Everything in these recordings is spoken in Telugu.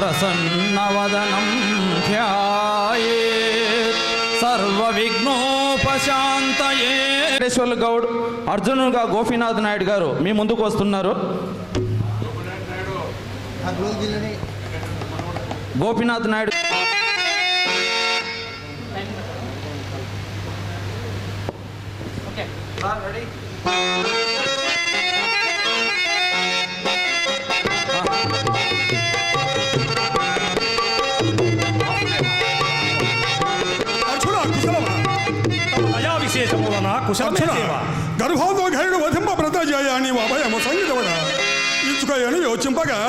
ప్రసన్నవదనం ధ్యాయేత్ సర్వవిఘ్నోపశాంతయే. వెంకటేశ్వర్ల గౌడ్ అర్జునుగా గోపీనాథ్ నాయుడు గారు మీ ముందుకు వస్తున్నారు. గోపీనాథ్ నాయుడు గర్భోద్ఘరుడు వధింప ప్రతజయాని అభయము సంగీతవడ ఇచ్చుకయని యోచింపగా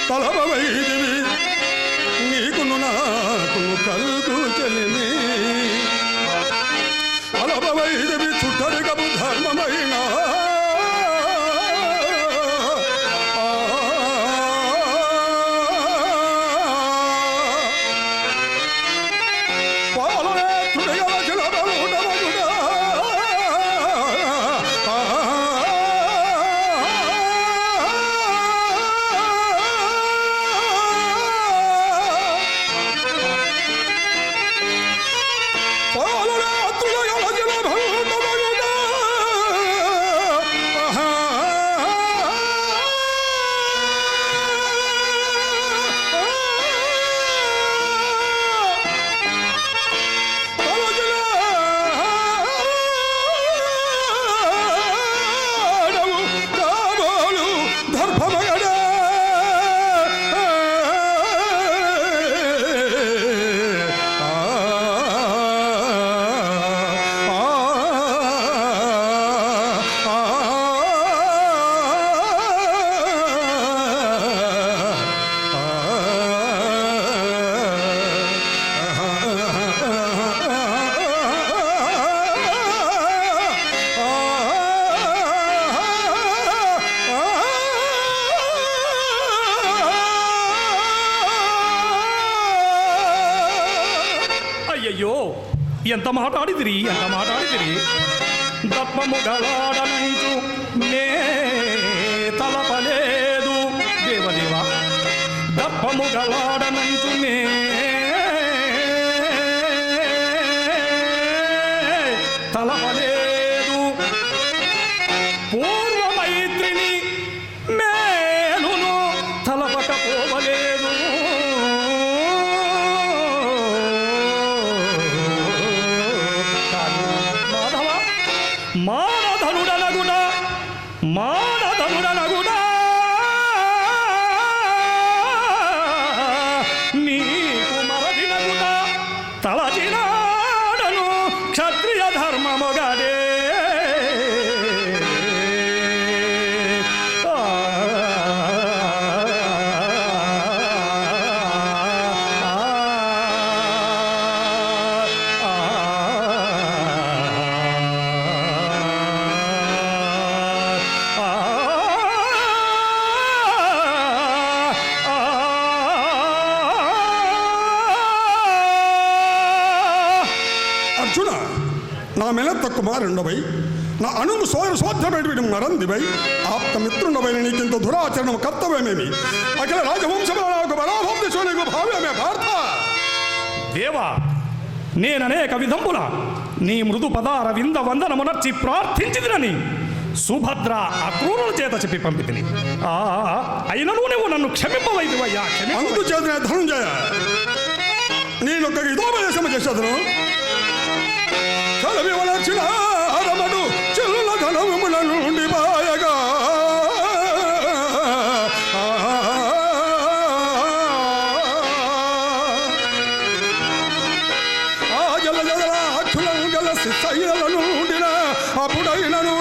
తలపవైదివి నీకును నాకును కలుగు చెలిని తలపవైదివి చుట్టరికపు ధర్మమైన ఎంత మాట్లాడిదిరి దప్పము గలాడనంచు నే తలపలేదు దేవదేవ దప్పము గలాడనంచు నే తలపలేదు పూర్వ మైత్రిని మేలును తలపకపోవలేదు మానధనుడనగుడా నీకు మరదినగుడా తలచినాడను క్షత్రియ ధర్మముగడే కుమారుండవై నా అణువు సోదర సోద్రమేటి మరందివై ఆప్తమిత్రుండవైన నీకింత దురాచరణం కర్తవ్యమేమి అఖిల రాజవంశకు బలాభంశోనికి భావ్యమే పార్థ. దేవా, నేననేక విధంబుల నీ మృదు పదార వింద వందనమునర్చి ప్రార్థించిదినని సుభద్ర అక్రూరుల చేత చెప్పి పంపితిని. అయినను నువ్వు నన్ను క్షమింపవైదివయ్యా. అందుచేతనే ధనుంజయ నేనొక్క హితోపదేశము చేసేదను. చలవి వలచిన రమడు చిల్ల ధనముల నుండి బాయగా ఆ జల జల అక్షులం గల శిశయ్యలను ఉండిన అప్పుడైనను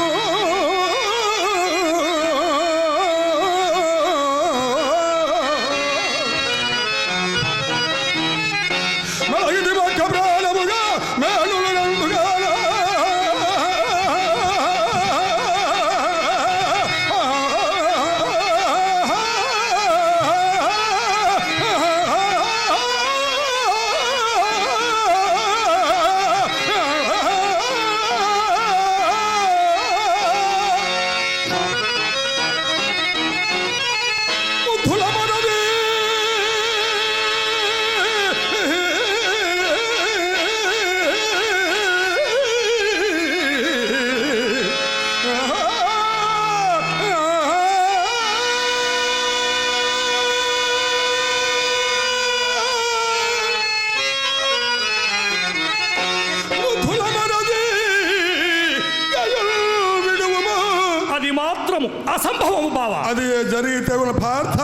అసంభవము బావా. అది జరిగితే పార్థ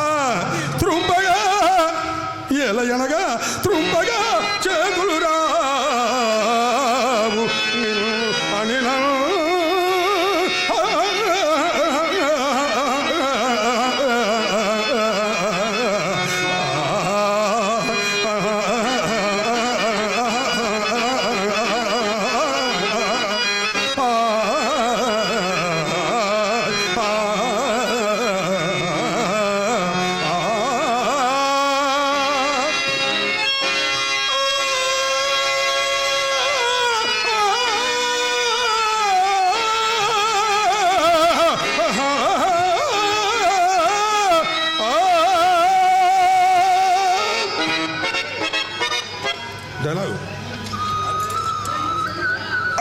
త్రుంపగా ఎలయనగా త్రుంపగా చేతులు రావు అని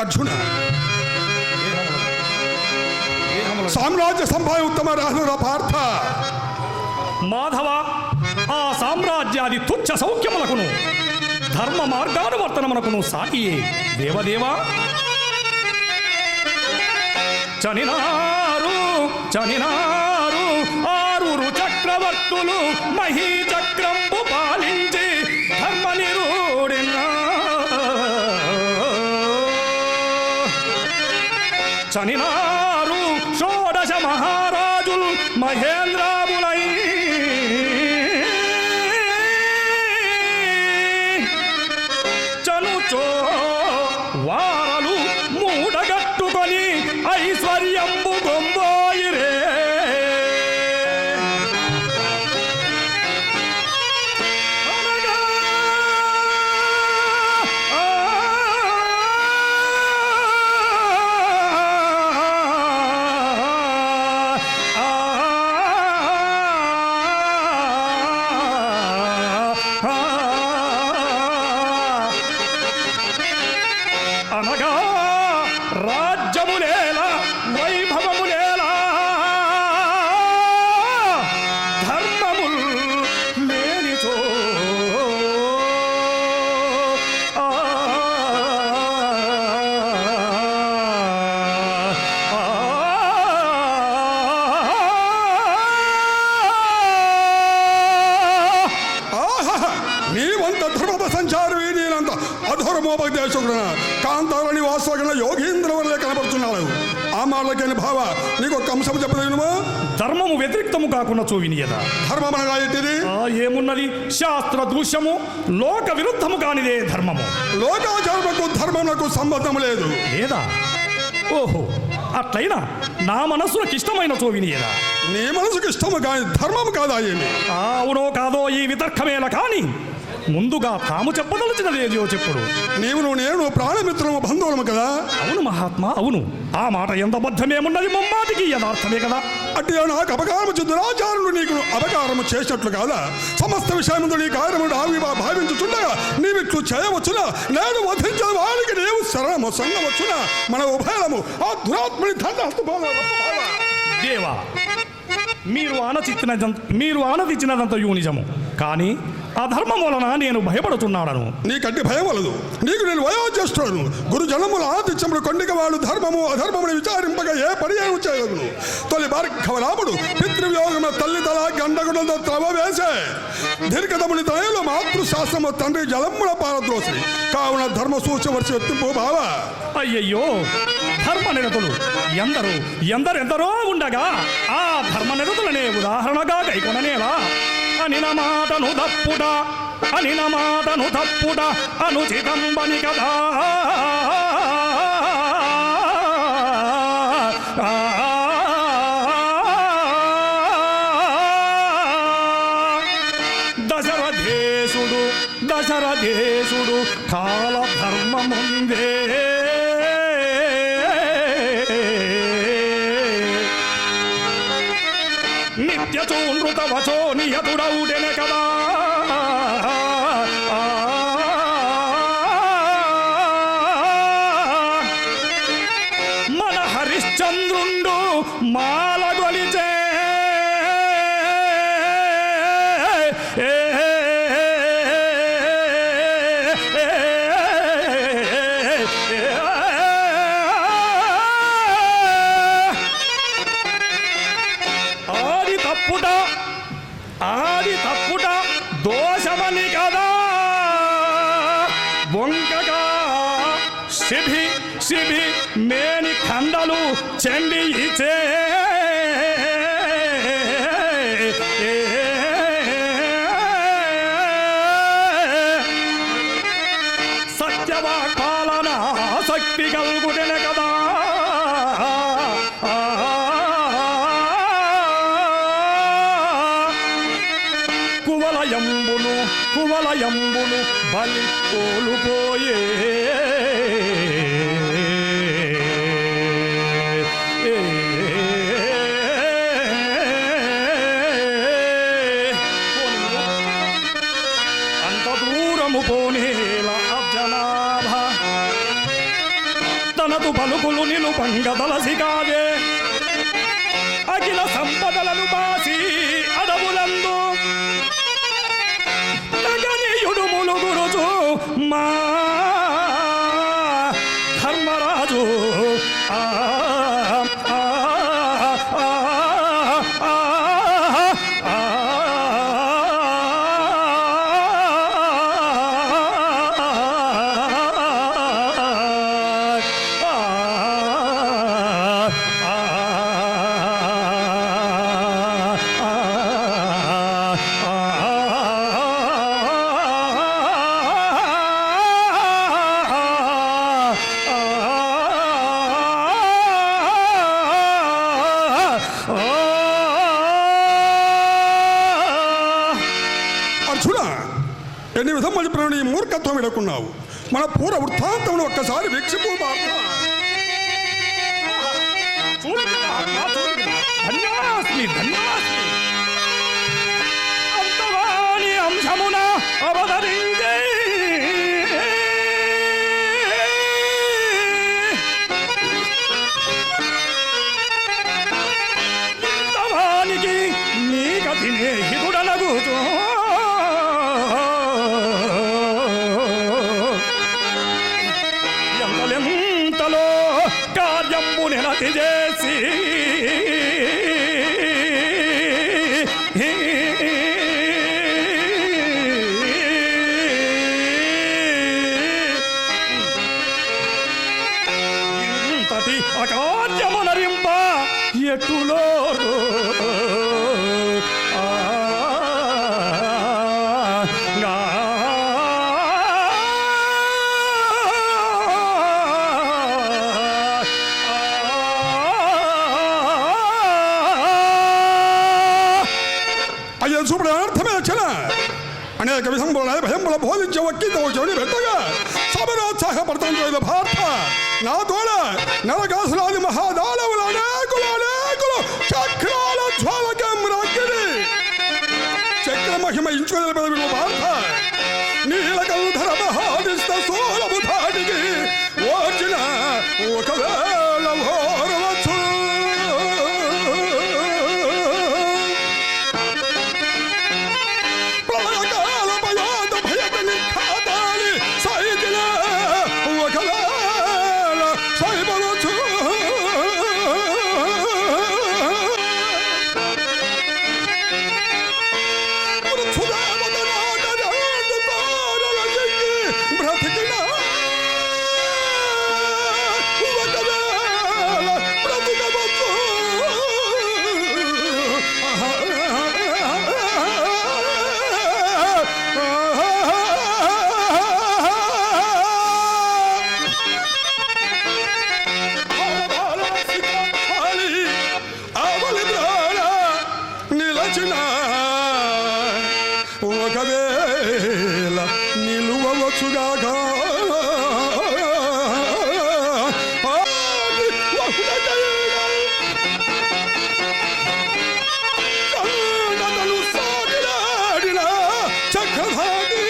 అర్జున సామ్రాజ్య సంభాయ ఉత్తమ రాజుల పార్థ. మాధవ, ఆ సామ్రాజ్యాది తుచ్చ సౌఖ్యములకును ధర్మ మార్గానువర్తనమునకును సాటియే దేవదేవా. చనినారు చనినారు ఆరురు చక్రవర్తులు మహీ చక్రంబు పాలించి ధర్మ నిరూడిన చనినారు షోడశ మహారాజులు మహేంద్రాములై చనుచో వారలు మూడగట్టుకొని ఐశ్వర్యంబు గొంబోయిరే. అనగా రాజ్యములేలా వైభవములేలా ధర్మముల్ లేనిచో నీవంత ధర్మ సంచారి నేనంత అధర్మోపదేశకుడు కాంతార నివాసగల యోగీంద్ర వల్లే కనపడుతున్నాడు. ఆ మాటలకైన భావ నీకు ఒక అంశం చెప్పలేనుమా? ధర్మము వ్యతిరిక్తము కాకుండా చూవినియదా? ధర్మమనగా ఏంటిది? ఏమున్నది? శాస్త్ర దూష్యము లోక విరుద్ధము కానిదే ధర్మము. లోకాచారములకు ధర్మములకు సంబంధం లేదు లేదా? ఓహో, అట్లయినా నా మనస్సులకు ఇష్టమైన చూవినియదా? నీ మనసుకు ఇష్టము కాని ధర్మము కాదా ఏమి? అవునో కాదో ఈ వితర్కమేల కాని ముందుగా తాము చెప్పదలచినది ఏదో చెప్పుడు. నీవును నేను ప్రాణమిత్రము బంధువులము కదా. అవును మహాత్మా, అవును. ఆ మాట ఎంత బద్ధమేమున్నది, ముమ్మాటికి యథార్థమే కదా. అంటే నాకు అపకారము దురాచారులు నీకు అపకారము చేసినట్లు కాదా? సమస్త విషయముందు నీ కార్యము భావించుచుండగా నీవిట్లు చేయవచ్చునా? నేను వధించిన వారికి నీవు శరణము సంగవచ్చునా? మన ఉభయము ఆ దురాత్మని దేవా, మీరు ఆనదిచ్చినదంతయు నిజము. కానీ అధర్మం వలన నేను భయపడుతున్నాడను. నీకంటే భయం వలదు. నీకు నేను వయోజ్యేష్ఠులను. గురు జనముల ఆతిథ్యములు కొండిక వాడు ధర్మము అధర్మముని విచారింపగా ఏ పర్యాయం చేయగలను. తొలి భార్గవరాముడు పితృవియోగమ తల్లి తల గండగుడంతో త్రవ వేసే దీర్ఘతముని తనయులు మాతృశాస్త్రము తండ్రి జలముల పారద్రోసి కావున ధర్మ సూచవర్షి ఎత్తింపు బావ. అయ్యయ్యో, ధర్మనిరతులు ఎందరెందరో ఉండగా ఆ ధర్మనిరతులనే ఉదాహరణగా గైకొననేలా అనిన మాటను తప్పుట అనుచితంబని కదా. దశరథేశుడు కాలధర్మముందే నిత్యచూనృత వచో నియతుడౌడెన కదా. మన హరిశ్చంద్రుండు మాలగొలిచే ఆది తప్పుట దోషమని కదా. బొంకగా శిభి మేని ఖండలు చెండి ఇచ్చే సత్యవాకాలన శక్తి కలుగుటెన కదా. కువలయంబులు బలి కోలుపోయే అంత దూరము పోనేల అర్జనాభ తనదు పలుకులు నిలుపంగదలసి కాదే. అఖిల సంపదలను బాసి అడవులందు ములుగురుచు మా ధర్మరాజు ఎన్ని విధములు చెప్పిన నీ మూర్ఖత్వం విడకున్నావు. మన పూర్వ వృత్తాంతమును ఒక్కసారి వీక్షిపు. అంతవాని అంశమున అవతరించే ఇంతవానికి నీ గతినే హితుడనగుతూ ఎంతలో కార్యంబు నిలతి చేసి ఇంతటి అకార్యమునరింప ఎట్టులో అనేక విధముల భయముల బోధించే ఒక్కితో చెడి పెట్టగా సమరోత్సాహపడుతుంది భారత నా తోడ నరకాసులాది మహాదానవులు అనేకులు చక్రాల జ్వాలకమ్రాగిరి చక్ర మహిమ ఇంచుకుని భారత నీలకంధర మహాదిష్ట సోలము ధాటికి ఓర్చిన ఒకవేళ ఓరవచ్చు ప్రళయకాల భయాత భయతని ఖాతాలి సైకిల ఒకవేళ సైబవచ్చు ఒకవేళ నిలువవచ్చుగాక సాగిలాడిన చక్రధాటి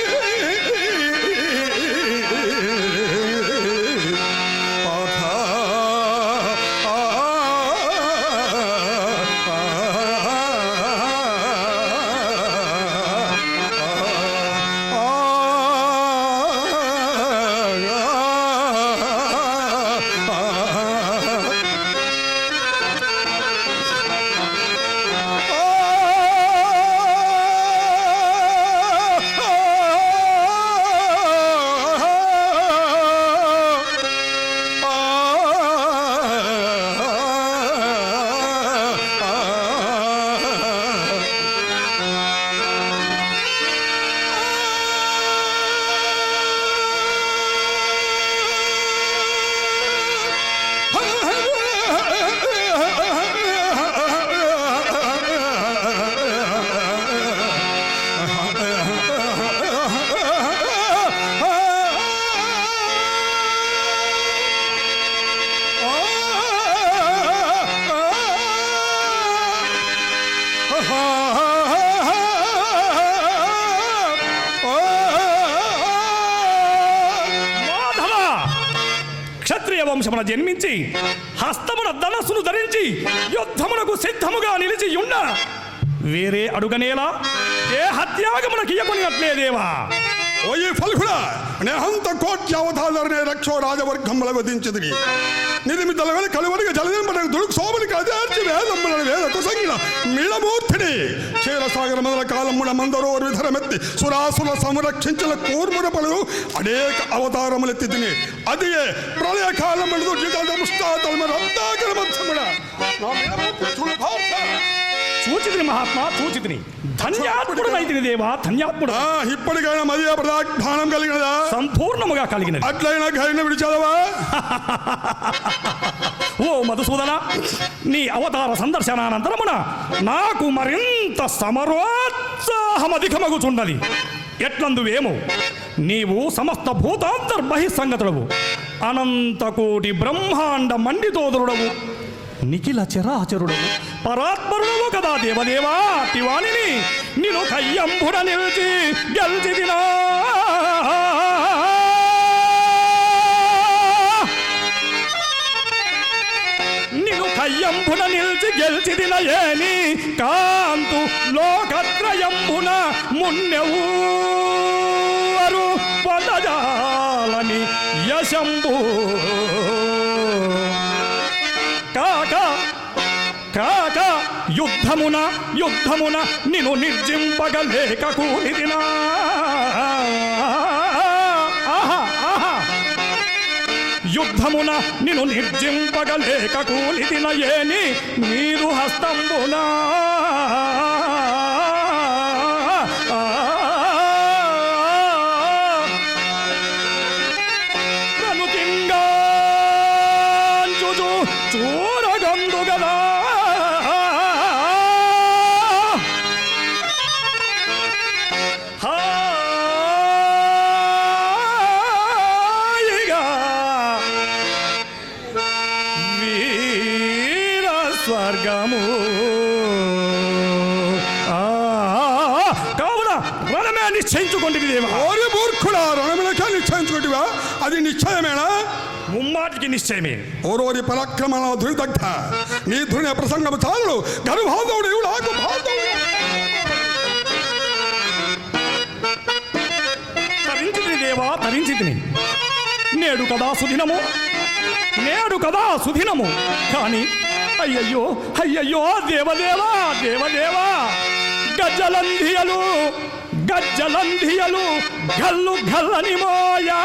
క్షత్రియ వంశమున జన్మించి హస్తమున ధనస్సును ధరించి యుద్ధమునకు సిద్ధముగా నిలిచి ఉన్న వేరే అడుగనేలా ఏ హత్యాగమునకియకొనినట్లేదేవా ఓయి ఫల్గుడా నేహంత కోట్యావతారనే రక్షో రాజవర్గముల వధించదిగి నిధిమిద్దల వేళ కలువరిగా జలదింపడానికి దుడుకు సోమని కదార్చి వేదమ్మల వేద కుసంగిన మిళమూర్తిని క్షీరసాగర మొదల కాలమున మందరో విధరమెత్తి సురాసుల సంరక్షించిన కూర్ముడ పలు అనేక అవతారములెత్తి తిని అది ప్రళయ కాలముడు రత్నాకర మధ్యముడ సూచితిని మహాత్మా సూచితిని ధన్యాత్ముడు నైతిని దేవా ధన్యాత్ముడు ఇప్పటికైనా మదియ ప్రధానం కలిగినదా సంపూర్ణముగా కలిగినది అట్లయినా గైన విడిచావా ఓ మధుసూదన నీ అవతార సందర్శనానంతరమున నాకు మరింత సమరోత్సాహమధికమగుచున్నది ఎట్లందువేమో నీవు సమస్త భూతాంతర్బహిస్సంగతుడవు అనంతకోటి బ్రహ్మాండ మండితోదరుడవు నిఖిల చరాచరుడవు పరాత్పరుడవు కదా దేవదేవా అటివాణిని నిన్ను కయ్యంబుడ నిలిచి గెలిచిదినా నిన్ను కయ్యంబున నిలిచి గెలిచిదిన ఏని కాంతు లోకత్రయంబున మున్నెవ్వరు పొందజాలని యశంబు కాక యుద్ధమున నిన్ను నిర్జింపగలేక కూలిదినా యుద్ధమున నిన్ను నిర్జింపగలేక కూలిదిన ఏని నీరు హస్తంబునా చూరగందు గదా స్వర్గము. కావున రణమే నిశ్చయించుకోండి దేవా. ఓరి మూర్ఖుడా, రణములకే నిశ్చయించుకుంటువా? అది నిశ్చయమేనా? ముమ్మాటికి నిశ్చయమే. ఓరోరి పరాక్రమణ ధృదగ్ధ, నీ ధృణ ప్రసంగము చాలు. గర్భాధవుడు నాకు తరించితిని దేవా, తరించితిని. నేడు కదా సుదినము, నేడు కదా సుదినము. కానీ అయ్యయ్యో అయ్యయ్యో దేవదేవా దేవదేవా, గజ్జలంధియలు గజ్జలంధియలు గల్లు గల్లని మోయా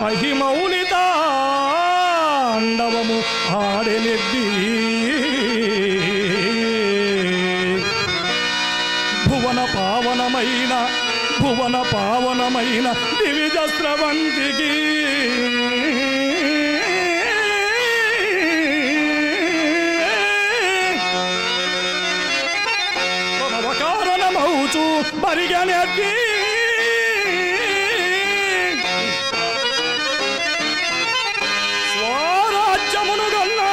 అహిమౌని తాండవము ఆడెనెద్ది. భువన పావనమైన భువన పావనమైన దివిజ స్రవంతికి కారణమౌచు బరిగనెద్ది. స్వరాజ్యమును గన్నా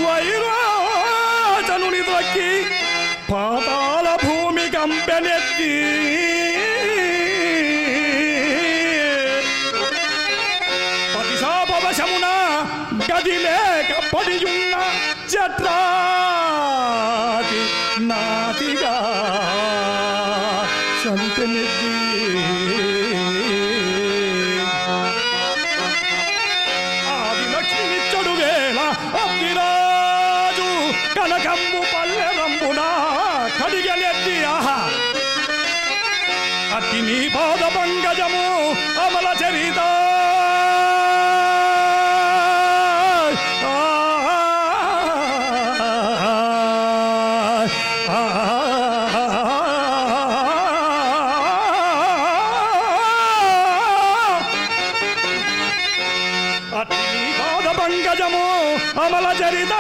వైరాజనుని దొక్కి పాతాళ భూమి కంపెనెత్తి. పతిశాపవశమున గది లేక పడియున్న జట్రాతి నాతిగా సంతనెత్తి. ఆది లక్ష్మినిచ్చడు వేళ అబ్దిరాజు కనకమ్ము పల్లెరంబునా కడిగలెత్తి. ఆహా అతి నీ పాద పంకజము అమల చరిత. అతి నీ పాద పంకజము అమల చరిత.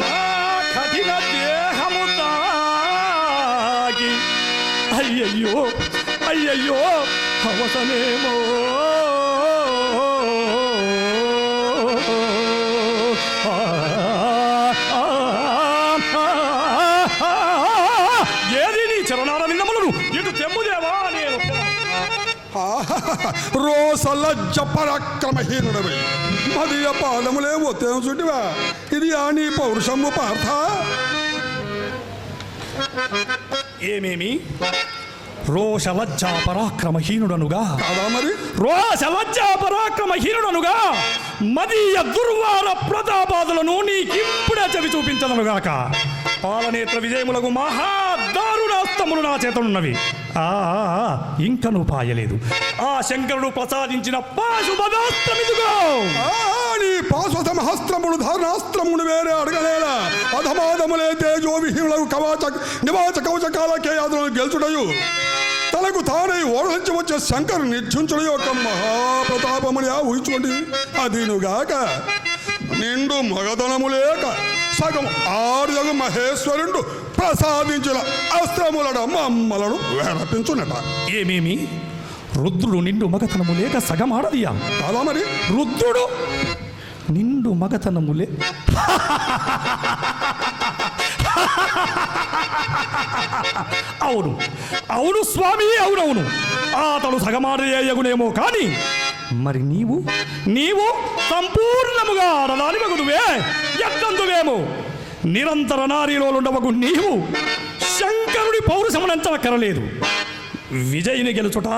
నా కఠిన దేహము తాగి అయ్యయ్యో అయ్యయ్యో అవసనేమో. ఏది నీ చరణాల విన్నములను ఇటు తెమ్ముదేవా నేను. రోసలజ్జ పరాక్రమహీనుడవై మదీయ పాదములేమో తేచుటివా? ఇది ఆ నీ పౌరుషము పార్థ? ఏమేమి రోషలజ్జా పరాక్రమహీనుడనుగా కాదా మరి? రోషలజ్జా పరాక్రమహీనుడనుగా మదీయ దుర్వార ప్రతాపాదులను నీకిప్పుడే చవి చూపించదనుగాక. పాలనేత్ర విజయములకు మహాదారుణాస్తములు నా చేతనున్నవి. ఇంకను పాయలేదు. ఆ శంకరుడు ప్రసాదించిన పాశుపదాస్త్రమిదిగో. నీ పాశుతమహస్త్రముడు ధారణాస్త్రముడు వేరే అడగలేలా. అధమాదములే తేజో విహీనులకు నివాచ కవచకాలకే అతను గెలుచుడయు తనకు తానై ఓడలించి వచ్చే శంకరు నిర్చుంచుడు యొక్క మహాప్రతాపముని ఊహించుకోండి. అదినుగాక నిండు మగధనము లేక సగం ఆర్యగు మహేశ్వరుడు ప్రసాదించిన అస్త్రములను మమ్మలను వేరపించునట. ఏమేమి రుద్రుడు నిండు మగతనము లేక సగం ఆడదియా? కాదా మరి? రుద్రుడు నిండు మగతనములే అవును అవును స్వామి, అవునవును. అతడు సగమాడేయగునేమో కానీ మరి నీవు నీవు సంపూర్ణముగా ఆడదాని మగుదువే ఎత్తందువేమో. నిరంతర నారీలోలుండవగు నీవు శంకరుడి పౌరుషమునంచనక్కరలేదు. విజయుని గెలుచుట,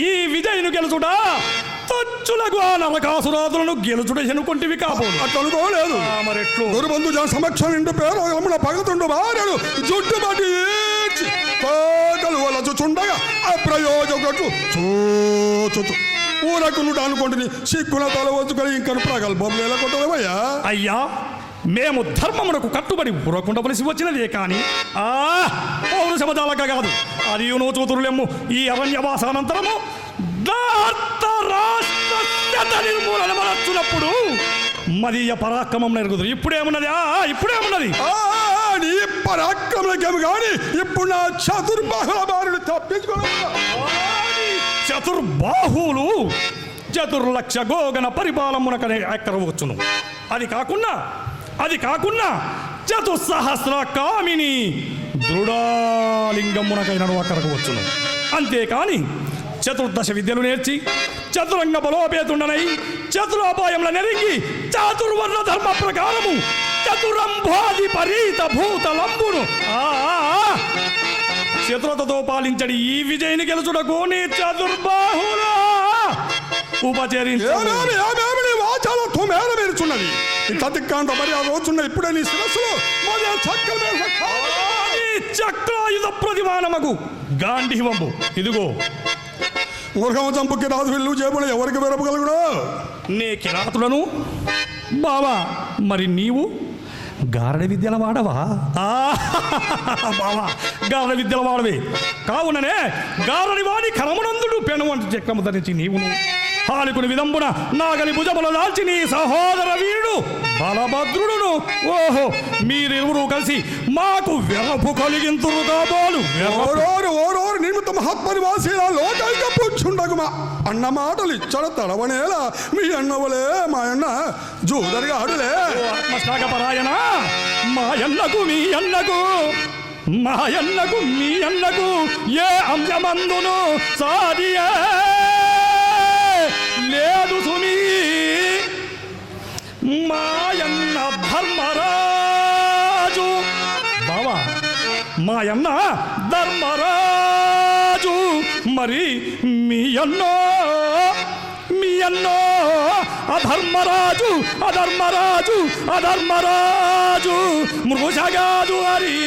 ఈ విజయుని గెలుచుట తచ్చులకు ఆ నరకాసురాదులను గెలుచుట ఎనుకొంటివి కాబోలు. అట్లా అనుకోలేదు. మరెట్లు గురుబంధు జన సమక్షం నిండు పేరు పగతుండు భార్యలు జుట్టుబడి కోటలు వలచుచుండగా అప్రయోజకుడు చూచు ఊరకునుడు అనుకుంటుని సిక్కున తల వచ్చుకొని ఇంకను ప్రగల్భం లేలకొట్టలేవయ్యా. అయ్యా, మేము ధర్మమునకు కట్టుబడి ఊరకుండవలసి వచ్చినదే కానీ పౌరుషమజాలక కాదు. అది నువ్వు చూతురులెమ్ము. ఈ అరణ్యవాసానంతరము నిర్మూలన మనొచ్చినప్పుడు మదీయ పరాక్రమం నెరుగుదురు. ఇప్పుడేమున్నది? ఇప్పుడేమున్నది? నీ పరాక్రమకేమి కానీ ఇప్పుడు నా చతుర్బాహుల బారుడు తప్పించుకోవాలి. చతుర్బాహువులు చతుర్లక్ష గోగణ పరిపాలమునకనే ఎక్కరవచ్చును. అది కాకుండా చతుస్సహస్ర కామిని దృఢాలింగమునకైనను అక్కరవచ్చును. అంతేకాని చతుర్దశ విద్యలు నేర్చి చతురంగ బలోపేతుండనై చతురోపాయముల నెరిగి చాతుర్వర్ణ ధర్మ ప్రకారము చతురంభాది పరీత భూతలంబును చతురతతో పాలించడి ఈ విజయని గెలుచుటకు నీ చతుర్బాహులా ఉపచరించు. మేరుచున్నది తదిక్కాంత మరి ఆ రోజున్న ఇప్పుడే నీ శిరస్సులో చక్రాయుధ ప్రతిమానమగు గాంధీవంబు ఇదిగో. మూర్ఖమ చంపుకి రాజు విల్లు చేపలు ఎవరికి వెరపగలుగుడా? నే కిరాతులను బావా, మరి నీవు గారడ విద్యల వాడవా? బావా, గారడ విద్యల వాడవే కావుననే గారడి వాడి కరమునందుడు పెను వంటి చక్రము ధరించి నీవును హాలికుని విదంబున నాగలి భుజముల దాల్చి నీ సహోదర వీరుడు బలభద్రుడును ఓహో మీరిరువురు కలిసి మాకు వెరపు కలిగింతురు కాబోలు. ఓరోరు నిమిత్త మహాత్మనివాసీల లోకైక పుచ్చుండగుమా అన్న మాటలు ఇచ్చడ తడవనేలా మీ అన్నవలే మా అన్న జూదరిగా ఆడులే. ఆత్మశాఖపరాయణ మాయన్నకు మీ అన్నకు ఏ అంశమందును సాదియే లేదు సుమీ. మాయన్న ధర్మరాజు బావా, మాయన్న ధర్మరాజు మరి మీ అన్నో అధర్మరాజు మృగగాదు హరి.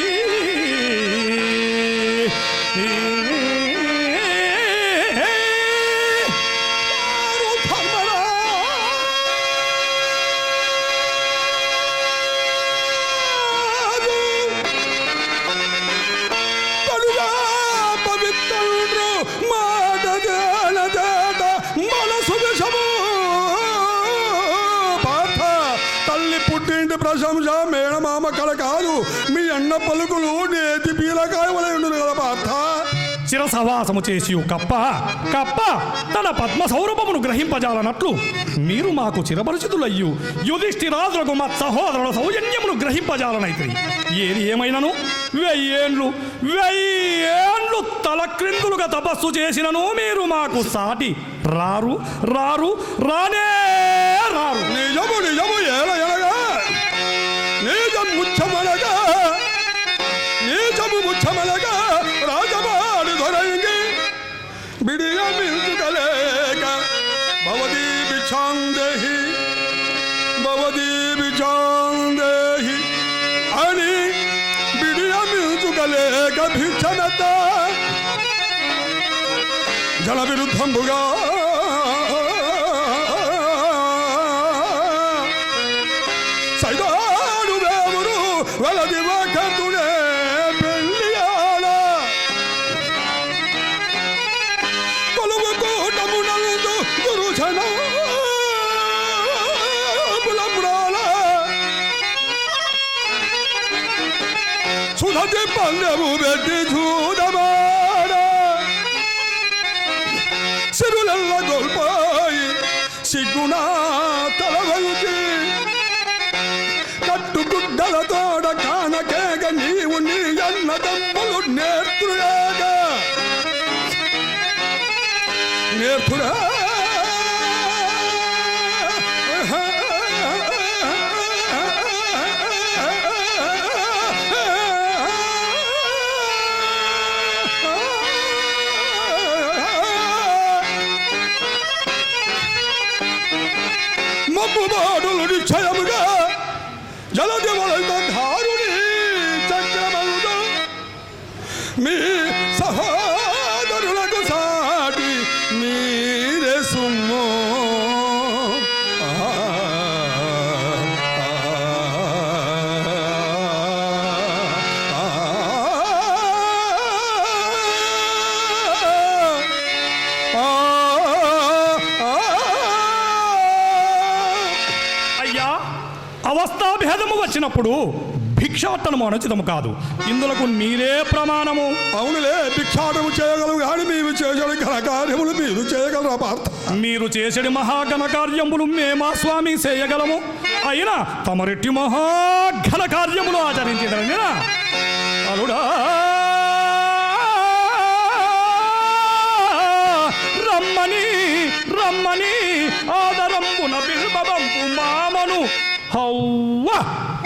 ప్రశంస మేనమామ కళ కాదు, మీ అన్న పలుకులు నేతి పీలకాయ వలె ఉండును కదా పార్థ. చిరసవాసము చేసి కప్ప తన పద్మ సౌరభమును గ్రహింపజాలనట్లు మీరు మాకు చిరపరిచితులయ్యు యుధిష్ఠిరాజులకు మా సహోదరుల సౌజన్యమును గ్రహింపజాలనైతే ఏది ఏమైనను 1000 ఏండ్లు తలక్రిందులుగా తపస్సు చేసినను మీరు మాకు సాటి రారు. నిజము ఎలగా నీజము ముచ్చమలగా రాజవాడి దొరంగి బిడియ మిల్చుకలేక భవదీ బిచాందేహి అని బిడియ మిల్చుకలేక భిక్షనత జన విరుద్ధంబుగా పందెము పెట్టి చూడమాడ సిరులల్ల గొల్పాయి సిగ్గునా తలవలుచి కట్టుగుడ్డలతోడ కానకేగ నీవు నీ అన్న దమ్ములు నేర్తురా మబ్బుబాడులు నిశ్చయముగా జలదేవులైన ధారుని చక్రమవుదు మీ సహోదరులకు సాటి మీరే సుమ్ము. అవస్థాభేదము వచ్చినప్పుడు భిక్షాటనము అనుచితము కాదు. ఇందులకు మీరే ప్రమాణము. అవునులే, భిక్షాటము చేయగలవు కానీ మీరు చేసే ఘనకార్యములు మీరు చేయగలరా పార్థ? మీరు చేసడి మహాఘన కార్యములు మేమా స్వామి చేయగలము. అయినా తమరెట్టి మహాఘన కార్యములు ఆచరించదరని అలుడా రమ్మని రమ్మని ఆదరంబున బిల్బబంపు మామను హౌవ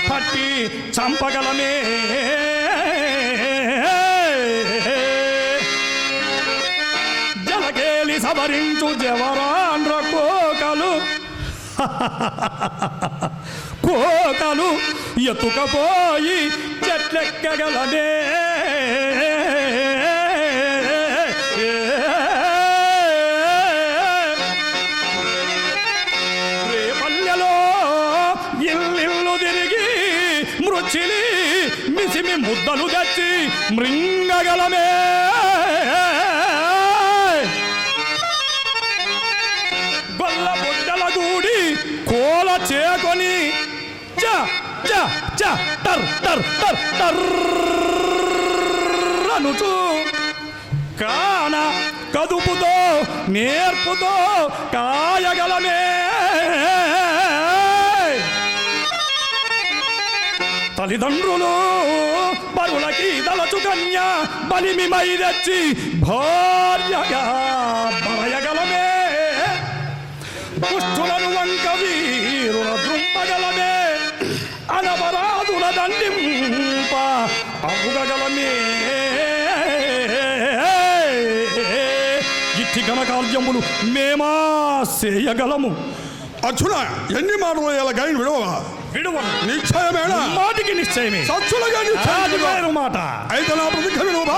పట్టి చంపగలమే. జలకేలి సవరించు జవరాండ్ర కోకలు కోకలు ఎత్తుకపోయి చెట్లెక్కగలనే. రేపల్లెలో ఇల్లు తిరిగి మృచిలి మిసిమి ముద్దలు తెచ్చి మృంగగలమే. గొల్ల బుడ్డల గూడి కోల చేకొని చ చ చ టర్ టర్ టర్ టర్ అనుచు కాన కదుపుతో నేర్పుతో కాయగలమే. తల్లిదండ్రులు బరులకి దళచు కన్య బలిమి మైదచ్చి భార్యగా బలయగలమే. పుష్టులను వంక వీరుల దృంపగలమే. అనవరాదుల దండింప అగుగలమే. ఇట్టి ఘనకార్యములు మేమా చేయగలము. అర్జున, ఎన్ని మాటలు ఇలా గాయని విడవా? విడువను. నిశ్చయమేనా? మాటికి నిశ్చయమే. సచ్చులుగా నిశ్చయం మాట. అయితే నా ప్రతిజ్ఞ విడువ.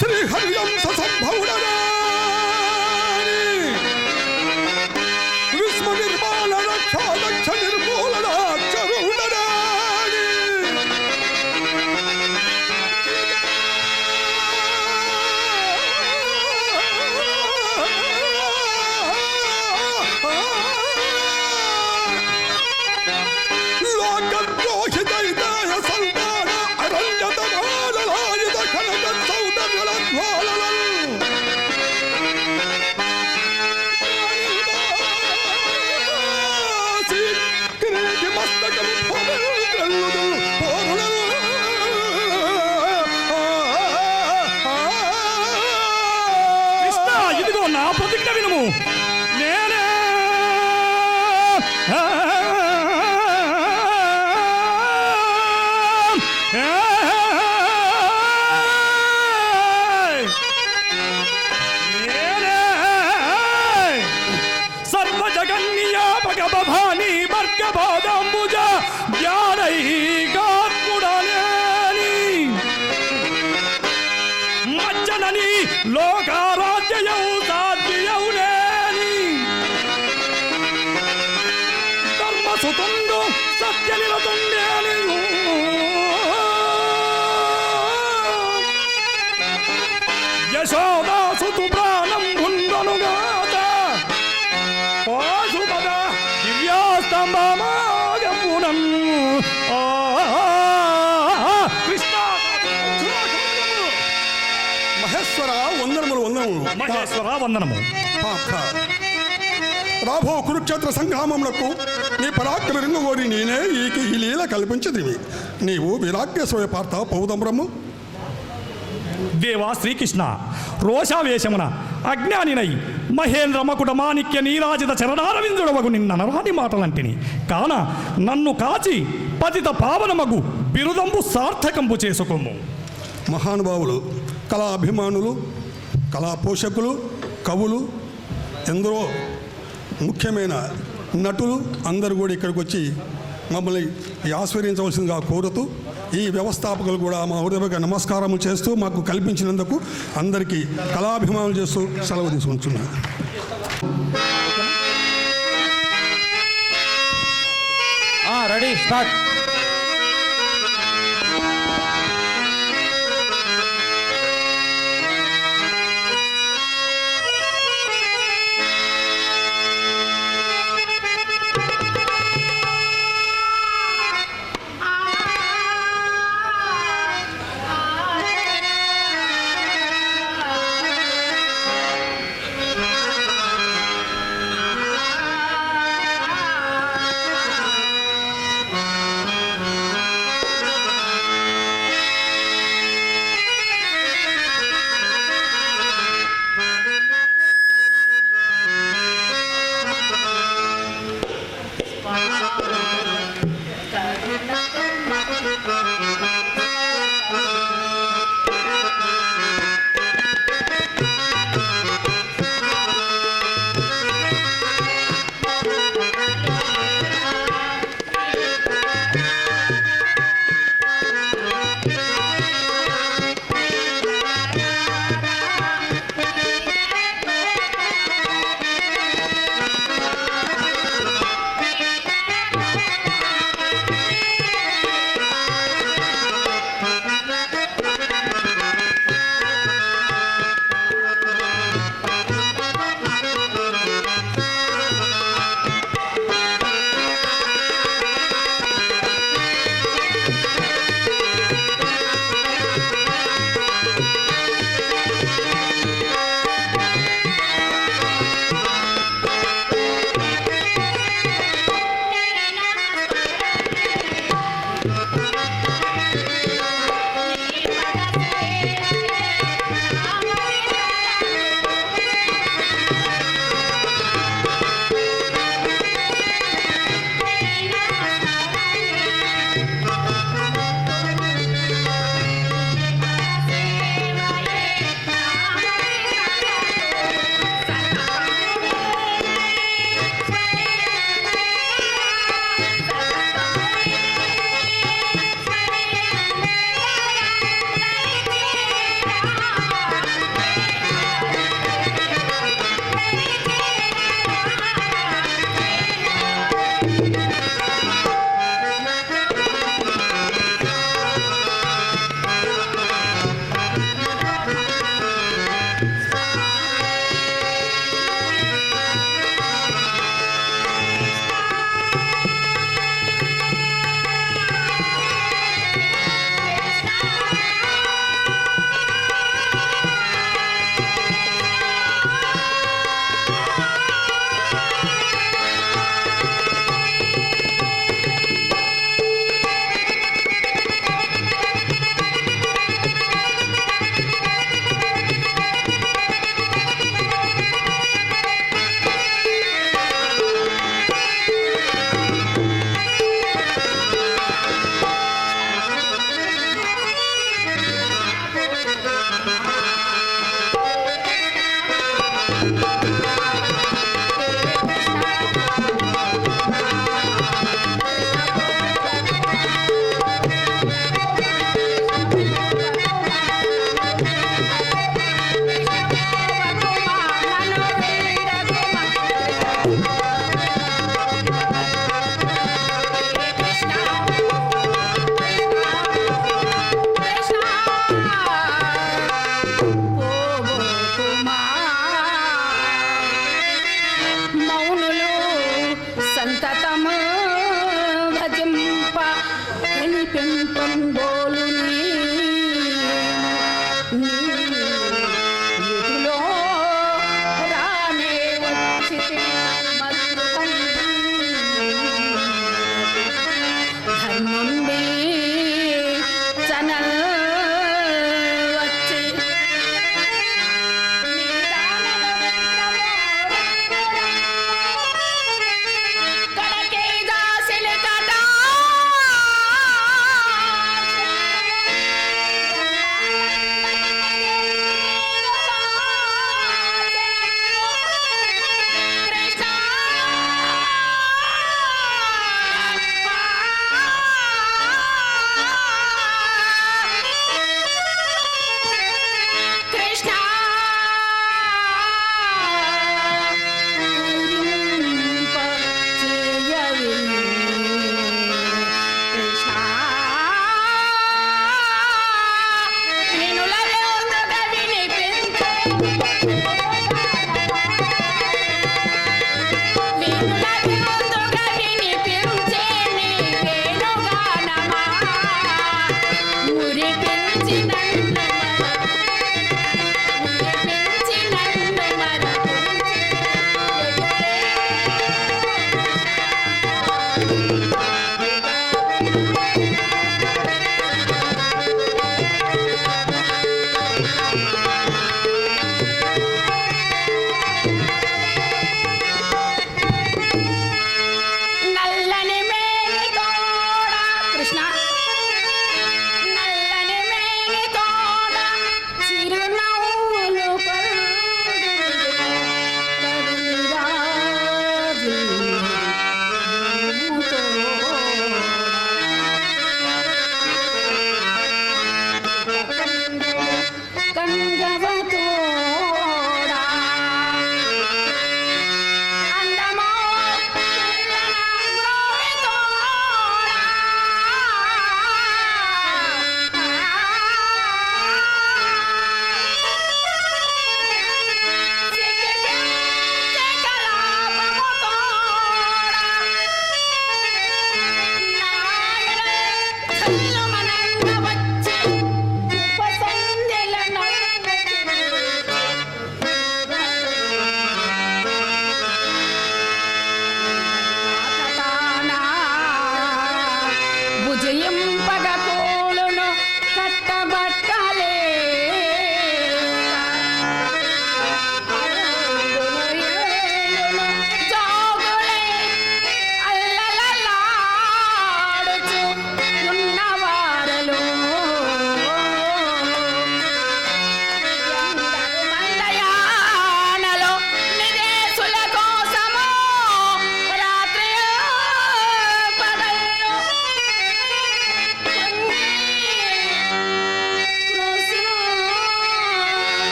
శ్రీహరియంస సంభవుడనా విశ్వ నిర్మాణ రక్షా లక్ష నిర్మూలన చరుడనా. లోకద్రోహితైతాయ సంతాన అరణ్యత బాలలాయుధ కనక సౌందర్యల జ్వాలలను కిరీటి మస్తకం పొగరులు పోరులను కృష్ణ, ఇదిగో నా ప్రతిజ్ఞ వినుము. నేనే సర్వ జగన్నియాపక భవాని వర్గబోధంబుజ జ్ఞానైకాత్ముడనేని మజ్జనని లోకారాజ్యయౌ సాధ్యయౌనేని ధర్మసుతుండు సత్య నిరతుండేని యశోదాసుతు ప్రాణం ఉందనుగాత పాశుపద దివ్యాస్తంభమాగమునం. కృష్ణ, మహేశ్వర వందనములు వందనములు. మహేశ్వర వందనము. పార్థ, రాబో కురుక్షేత్ర సంగ్రామములకు నీ పరాక్రమ రింగుగోరి నేనే ఈ లీల కల్పించదివి. నీవు విరాగ్యస్వయ పార్థ పౌదమ్రము. దేవా శ్రీకృష్ణ, రోషావేశమున అజ్ఞానినై మహేంద్ర మకుట మాణిక్య నీరాజిత చరణారవిందుడవగు నిన్న నరాని మాటలంటిని కాన నన్ను కాచి పతిత పావనమగు బిరుదంబు సార్థకంబు చేసుకోము. మహానుభావులు, కళాభిమానులు, కళా పోషకులు, కవులు, ఎందరో ముఖ్యమైన నటులు అందరూ కూడా ఇక్కడికి వచ్చి మమ్మల్ని ఆస్వాదించవలసిందిగా కోరుతూ ఈ వ్యవస్థాపకులు కూడా మా హృదయపూర్వక నమస్కారం చేస్తూ మాకు కల్పించినందుకు అందరికీ కళాభిమానులు చేస్తూ సెలవు తీసుకుంటున్నాను. Ready start.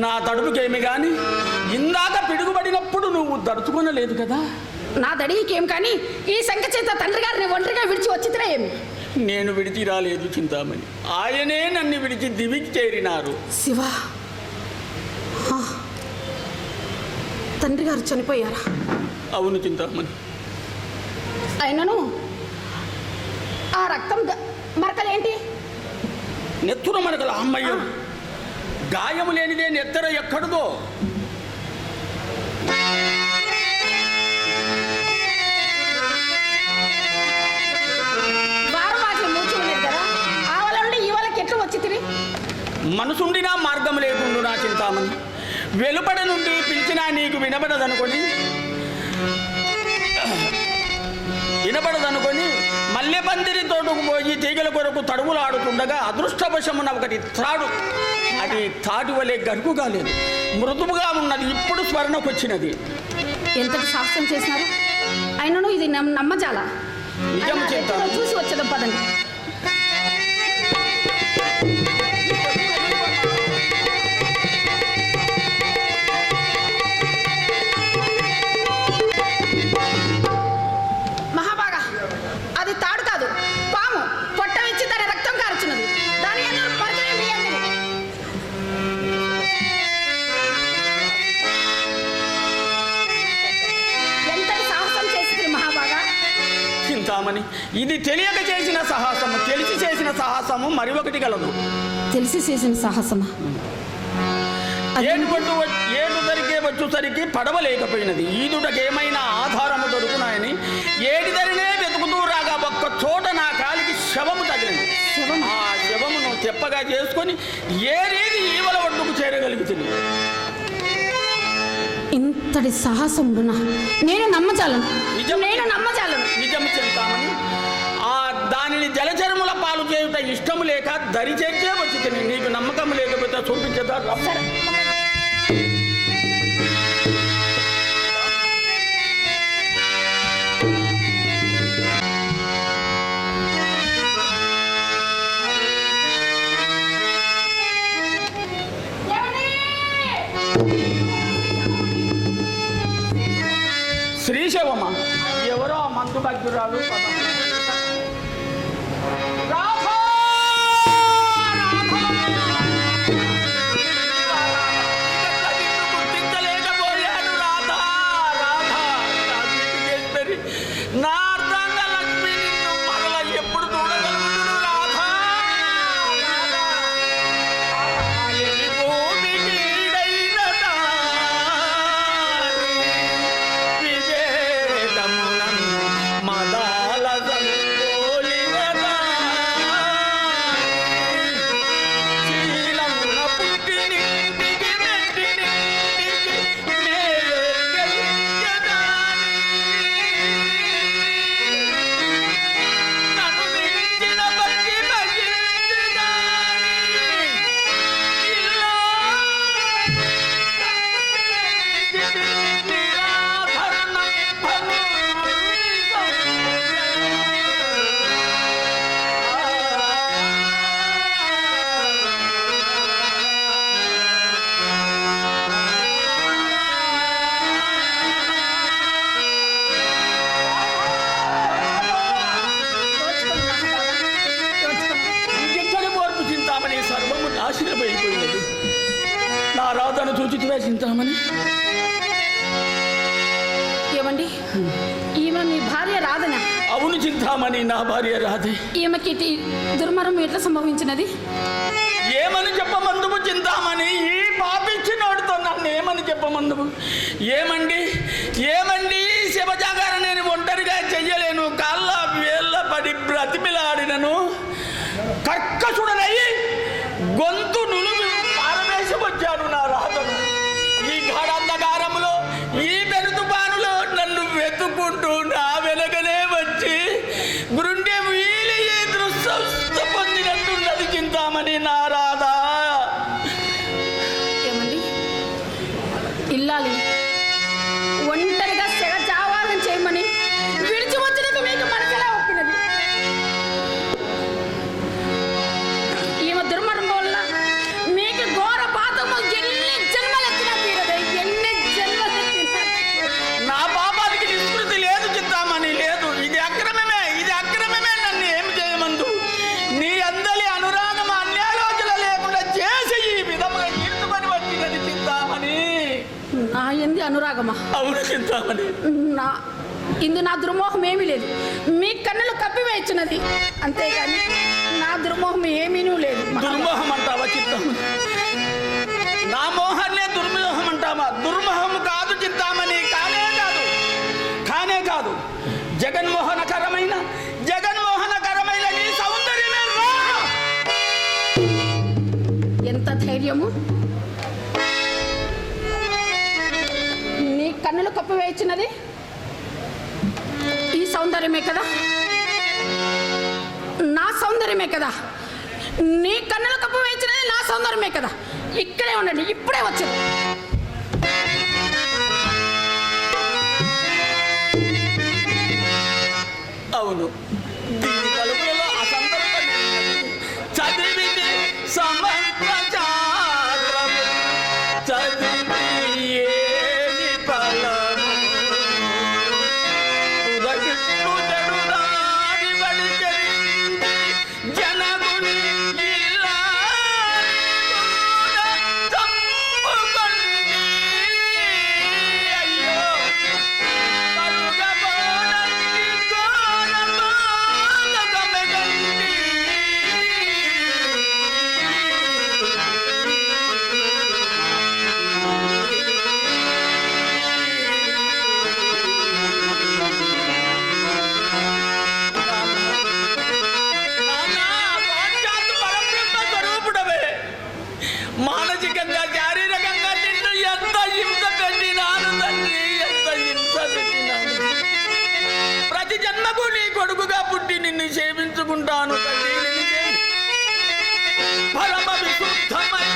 నా తడుపుకేమి గాని ఇందాక పిడుగుబడినప్పుడు నువ్వు దడుచుకొనలేదు కదా. నా దడికేం కానీ ఈ సంఖ్య చేత తండ్రి గారిని ఒంటరిగా విడిచి వచ్చితే ఏమి? నేను విడిచి రాలేదు చింతామణి, ఆయనే నన్ను విడిచి దివికి చేరినారు. శివ, తండ్రి గారు చనిపోయారా? అవును చింతామణి. అయినను ఆ రక్తం మరకలేంటి? నెత్తుర మరకల అమ్మయ్య, గాయము లేనిదే నెత్తర ఎక్కడదో. మనసుండినా మార్గం లేకుండా నా చింతామణి, వెలుపడ నుండి పిలిచినా నీకు వినబడదనుకొని మల్లె పందిరి తోటకు పోయి తీగల కొరకు తడుములాడుతుండగా అదృష్టవశమున ఒకటి తాడు, అది తాటి వలె గరుకుగా లేదు, మృదువుగా ఉన్నది. ఇప్పుడు స్మరణకు వచ్చినది. ఎంతటి సాహసం చేసినారు? అయినను ఇది నమ్మజాల. నిజం చింతామణి, చూసి వచ్చేద్దాం పదండి. మహాబాగా, అది తాడు కాదు, పాము పొట్ట ఇచ్చి తన రక్తం కారుచున్నది. దాని ఎంతటి సాహసం చేసింది మహాబాగా. చింతామణి, ఇది తెలియక చేసిన సాహసము, తెలిసి చేసిన సాహసము మరి ఒకటి గలదు. తెలిసి చేసిన సాహసమా? ఏడు దరికే వచ్చేసరికి పడవలేకపోయినది. ఈదుటకేమైనా ఆధారము దొరుకునాయని ఏడిదరినే వెతుకుతూ రాగా ఒక్క చోట నా కాలికి శవము తగిలింది. ఆ శవమును తెప్పగా చేసుకొని ఏరేది ఈవల ఒడ్డుకు చేరగలుగుతుంది. ఇంతటి సాహసం నేను నమ్మజాలను. నిజం చెప్తామని దానిని జలచరముల పాలు చేయుట ఇష్టము లేక దరి చేర్చే వచ్చి నీకు నమ్మకం లేకపోతే చూపించదా సరే శ్రీశైవమా ఎవరో ఆ మందు భక్తురాలు రాధా! గుర్తించలేకపోయాను రాధా రాధా నా అర్థంగ లక్ష్మి నిన్ను మరల ఎప్పుడు చూడగలుగుతును రాధా భూమికి ఈడైన మదాల శీలమున పుట్టినింటికి మెట్టినింటికి నన్ను మించిన భక్తి ఎక్కడి మార్పు చింతామని సర్వము నాశనమైపోయినది నా రాధను చూచితివే చింతామని ఏమండి ఈమె మీ భార్య రాధన? అవును చింతామణి నా భార్య రాధే ఈమెకి ఇటు దుర్మరం ఎట్లా సంభవించినది? ఏమని చెప్పమందువు చింతామణి ఈ పాపించినోడితో నన్ను ఏమని చెప్పమందువు ఏమండి ఏమండి శివజాగారం నేను ఒంటరిగా చెయ్యలేను కాళ్ళ వేళ్ళ పడి బ్రతిమిలాడినను కర్కసుడనయ్యి గొంతు నులుగు పారవేసి వచ్చాను నా రాధను ఈ గాఢంధకారములో ఈ బెరుతుపానులో నన్ను వెతుకుంటూ నా వెనకనే వచ్చి గురుండె వీలి దృశ్య పొందినట్టున్నది చింతామణి నా రాధా ఏమండి ఇల్లాలి ఒంటరిగా సెగ జావాలను చేయమని విడిచి వచ్చినది మీకు మనసులా ఒప్పినది. ఈమె దుర్మరం వల్ల మీకు ఘోర పాతము ఎన్ని జన్మలెత్తినా తీరదు, ఎన్ని జన్మలెత్తినా. నా పాపానికి నిష్కృతి లేదు చింతామణి లేదు ఇది అక్రమమే నన్ను ఏమి చేయమందు నీ అందలి అనురాగం అన్యాలోచన లేకుండా చేసి ఈ విధముగా ఈర్చుకొని వచ్చినది చింతామణి నా ఎందు అనురాగమా? అవును చింతామణి నా ఇందు నా దుర్మోహం ఏమీ లేదు, మీ కన్నులు కప్పివేయించినది అంతేగాని నా దుర్మోహం ఏమీనూ లేదు. దుర్మోహం అంటావా చింతామణి నా మోహాన్నే దుర్మోహం అంటావా దుర్మోహం కాదు చింతామణి కానే కాదు జగన్మోహనకరమైన నీ సౌందర్యమే రాధ ఎంత ధైర్యము! నీ కన్నులు కప్పివేయించినది ఈ సౌందర్యమే కదా, నా సౌందర్యమే కదా. నీ కన్నులు కప్పివేయించినది నా సౌందర్యమే కదా. ఇక్కడే ఉండండి, ఇప్పుడే వచ్చేది. అవును దీని తలుపులలో అసందర్భం చదివింది సమగ్రచారము చదివి ఏమి ఫలము ఉదగిట్టు చెడు దాడి బడి చెరింది జనగుని ఇల్లాలి కూడా చంపుకొంది అయ్యో కరుగబోనంది ఘోరపాతకమెగంది మానసికంగా శారీరకంగా నిన్ను ఎంత హింస పెట్టినాను తండ్రి ఎంత హింస పెట్టినాను ప్రతి జన్మకు నీ కొడుకుగా పుట్టి నిన్ను సేవించుకుంటాను తండ్రి పరమ విశుద్ధమై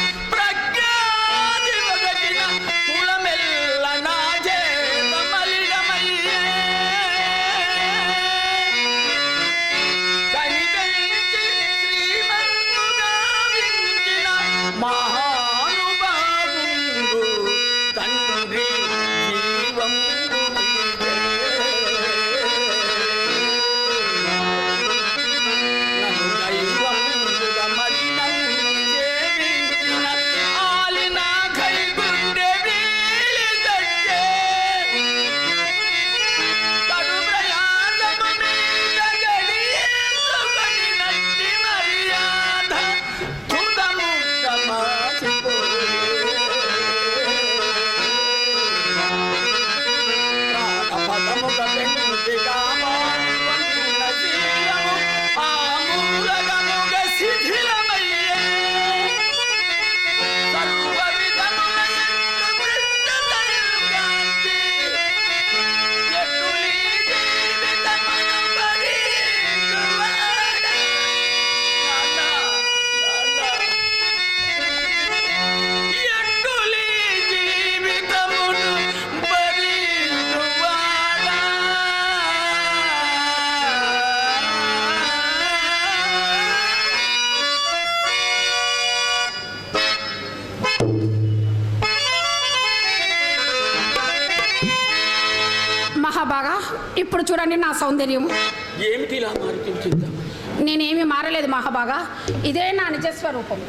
మహాబాగా ఇప్పుడు చూడండి నా సౌందర్యము. ఏమిటి ఇలా మారుతుందా? నేనేమి మారలేదు మహాబాగా, ఇదే నా నిజ స్వరూపం.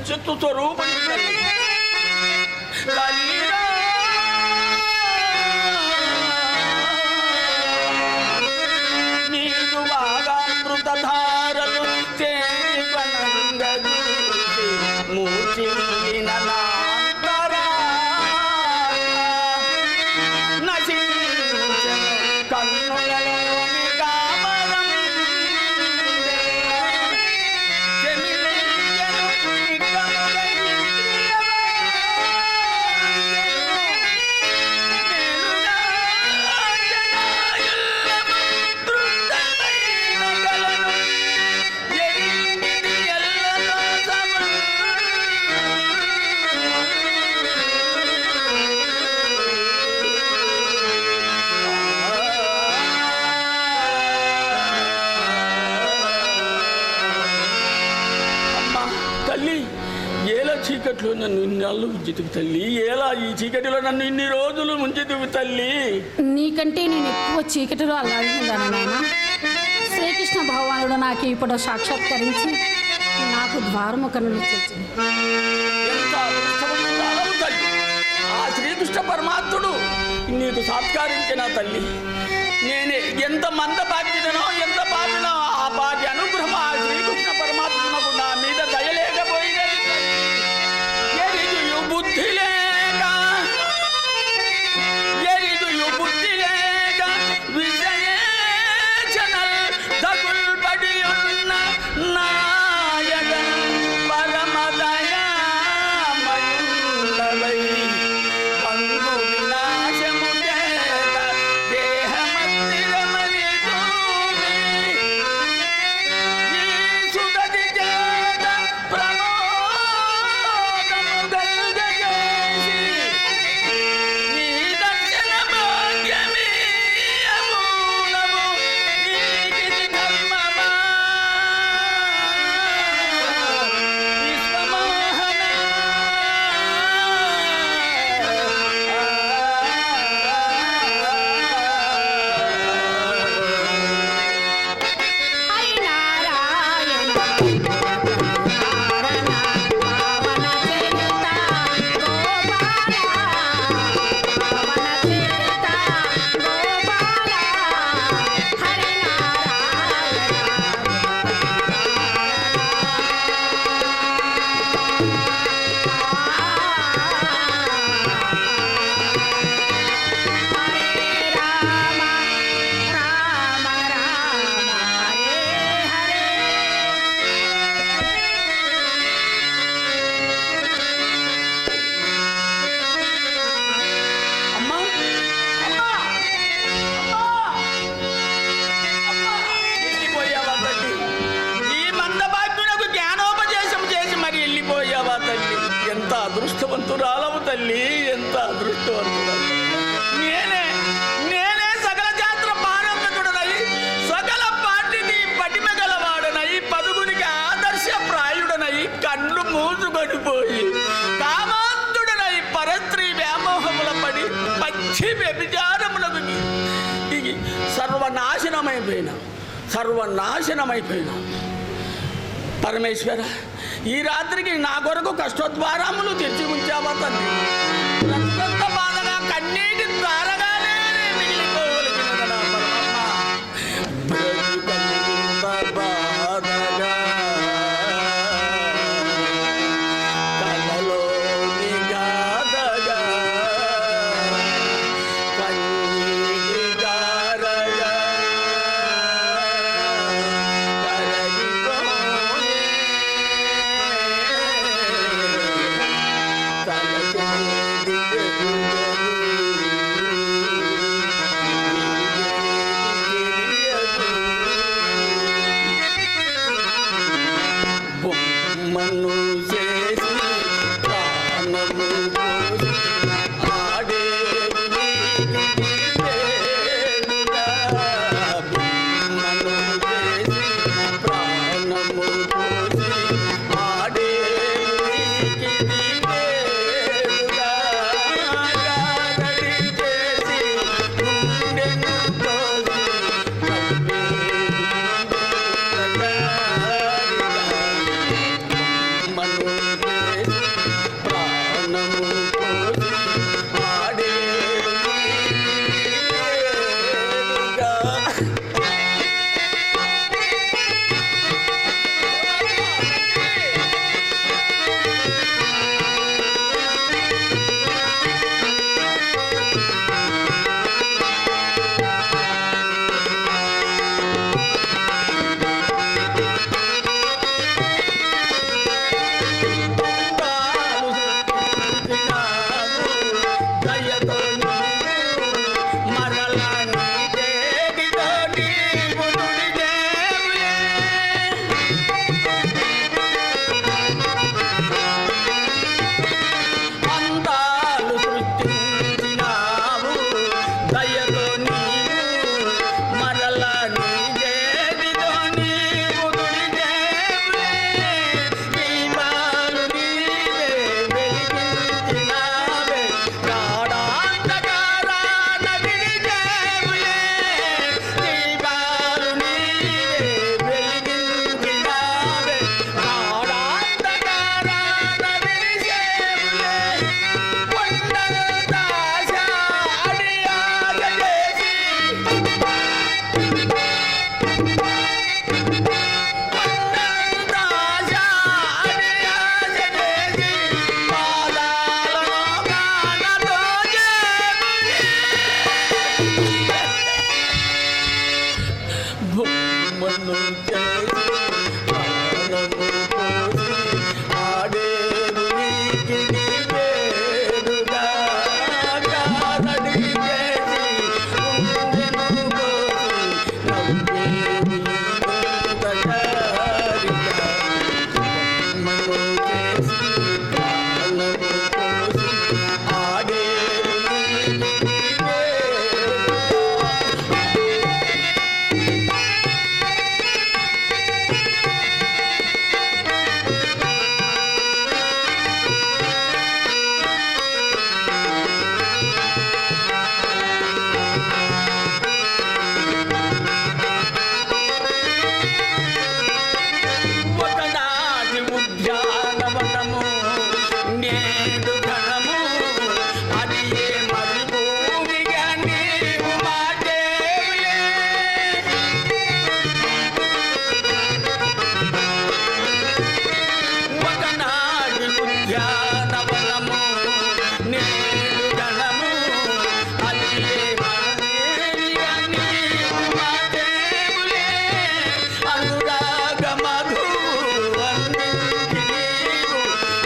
చిత్తు స్వరూపం నీకు బాగా మృతధారలు చేపనంగదు మూర్చిన కన్నులలోని కామరం చీకట్లో నన్ను ఇన్నాళ్ళు ఉంచితివి తల్లి. ఎలా ఈ చీకటిలో నన్ను ఇన్ని రోజులు ఉంచితివి తల్లి. నీకంటే నేను ఎక్కువ చీకటిలో అల్లాడుతున్నాను నాయన. శ్రీకృష్ణ భగవానుడు నాకు ఇప్పుడు సాక్షాత్కరించి నాకు ద్వారముఖను చేసింది. ఆ శ్రీకృష్ణ పరమాత్ముడు నీకు సాత్కారించిన తల్లి. నేనే ఎంత మంద బాధ్యతనో ఎంత బాధ్యనో ఆ బాధ్య అనుగ్రహం ఆ శ్రీకృష్ణ పరమాత్మునకు నా మీద దయలేకపోయినది. బుద్ధిలే వై బంధు వినాశము చేత దేహమత్తిరమని చూపి ఈ సుదతి చేత ప్రమోదము గల్గజేసి నీ దర్శన భాగ్యమే అమూలము నీకిది ధర్మమా విశ్వమోహన హరినారాయణ పావన పావన చరిత గోపాల పావన చరిత గోపాల హరే రామ రామ రామ హరే హరే అమ్మా అమ్మా అమ్మా అమ్మా వెళ్ళిపోయావా తల్లి ఈ మందభాగ్యునకు జ్ఞానోపదేశం చేసి మరి వెళ్ళిపోయావా తల్లి ఎంత అదృష్టవంతురాలవు తల్లి ఎంత అదృష్టవంతురాలు నేనే సకల జాత్ర పారంగతుడనై సకల పాటిని పటిమ గలవాడనై పదుగురికి ఆదర్శప్రాయుడనై కళ్ళు మూసుకొనిపోయి కామాంతుడనై పరస్త్రీ వ్యామోహముల పడి పచ్చి వ్యభిచారములకు దిగి సర్వనాశనమైపోయినా పరమేశ్వర ఈ రాత్రికి నా కొరకు కష్టోద్వారములు తెచ్చి ఉంచావా తండ్రి రక్తంత బాధగా కన్నీటి తారగానే మిగిలిపోవలసిన నా పరమమ్మ బ్రతుకంత బాధగా కలలోని గాథగా కన్నీటి తారగా కరగిపోయే తలచేది బొమ్మను చేసి ప్రాణము పోసి ఆడేది వేడుగా. బొమ్మను చేసి ప్రాణము పోసి ఆడేది వేడుగా. గారడి చేసి గుండెను కోసి ప్రాణము పోసి గణము నేడు గణము అదియే మనదేవి అని మాదేవులే అనురాగ మధువు అన్నింటి నీవు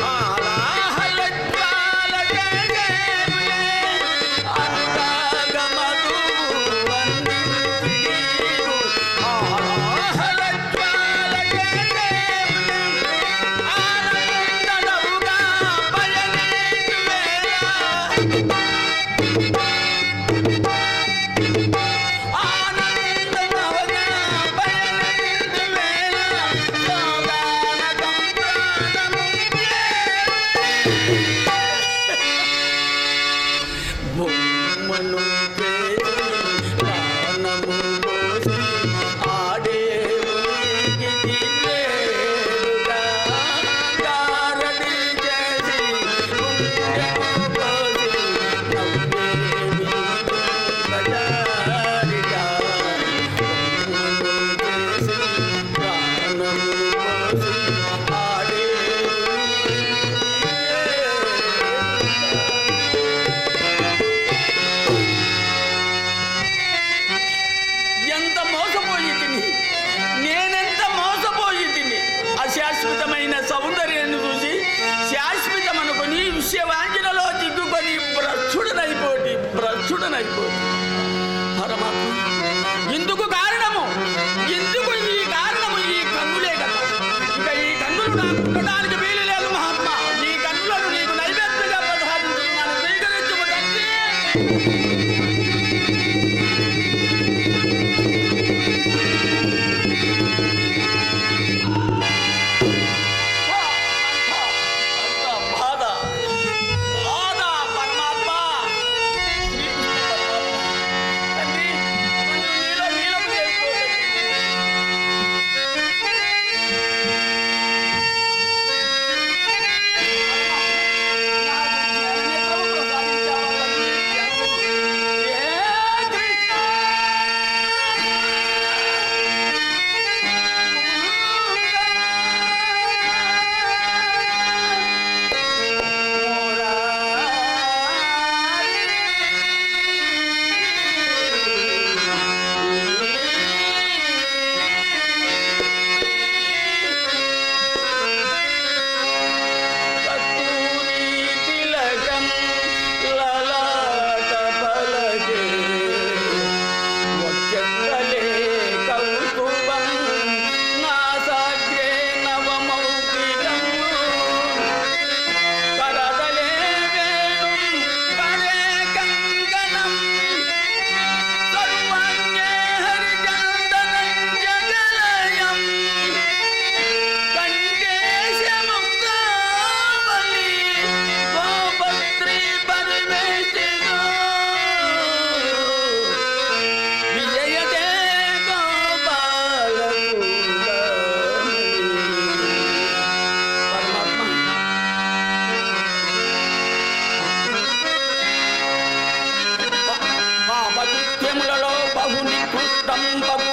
ఆలాహల జ్వాల జగములే అనురాగ మధువు అన్నింటి నీవు ఆలాహల జ్వాల జగములే ఆనందనవుగా పయనించు వేళ ఆనందనవుగా పయనించు వేళ సోగానకం ప్రాణముందే బొమ్మను చేసి ప్రాణము పోసి ఆడేవు నీకిది వేడుగా గారడి చేసి గుండెను కోసి నవ్వేవి గజారిగా బొమ్మను చేసి ప్రాణము పోసి ఆడేవు ఎంత మోసపోయి తిని నేనెంత మోసపోయి తిని అశాశ్వతమైన సౌందర్యాన్ని చూసి శాశ్వతమనుకొని విషయవాంఛనలో దిగ్గుకొని భ్రష్టుడనైపోటి పరమాత్మ ఇందుకు కారణము ఈ కన్నులే కదా ఇక ఈ కన్నులు నాకు ఉండడానికి వీలు లేదు మహాత్మా ఈ కన్నులను నీకు నైవేద్యంగా ప్రసాదించుకున్నాను స్వీకరించుము తండ్రి బాధ పరమాత్మ తండ్రి నీలో నీలం బహుని కృష్టం బహు